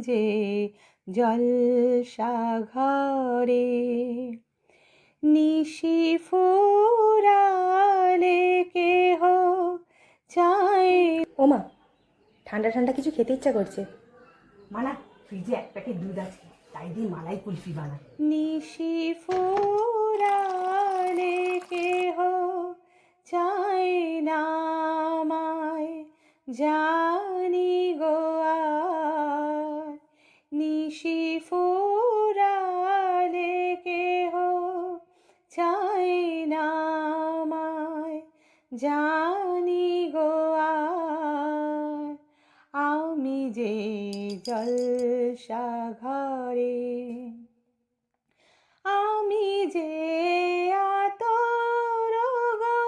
যে জলসা ঘরে নিশি ফুরালে কেহ চায়। ওমা, ঠান্ডা ঠান্ডা কিছু খেতে ইচ্ছা করছে। মানা ফ্রিজে এক প্যাকেট দুধ আছে, তাই দিয়ে মালাই কুলফি বানা। নিশি ফুরালে কেহ চায় না আমায়, জানি গো আর নিশি ফুরালে কেহ চায় না আমায়, জানি গো আর আমি যে জলসা ঘরে, আমি যে আতর গো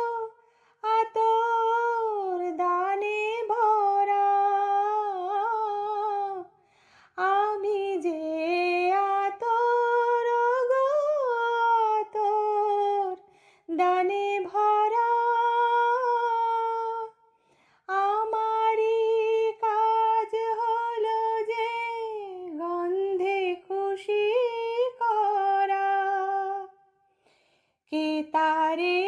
আতর দানে ভরা, আমি যে আতর গো আতর দানে ভরা, আমারই কাজ হলো যে গন্ধে খুশি করা। কে তারে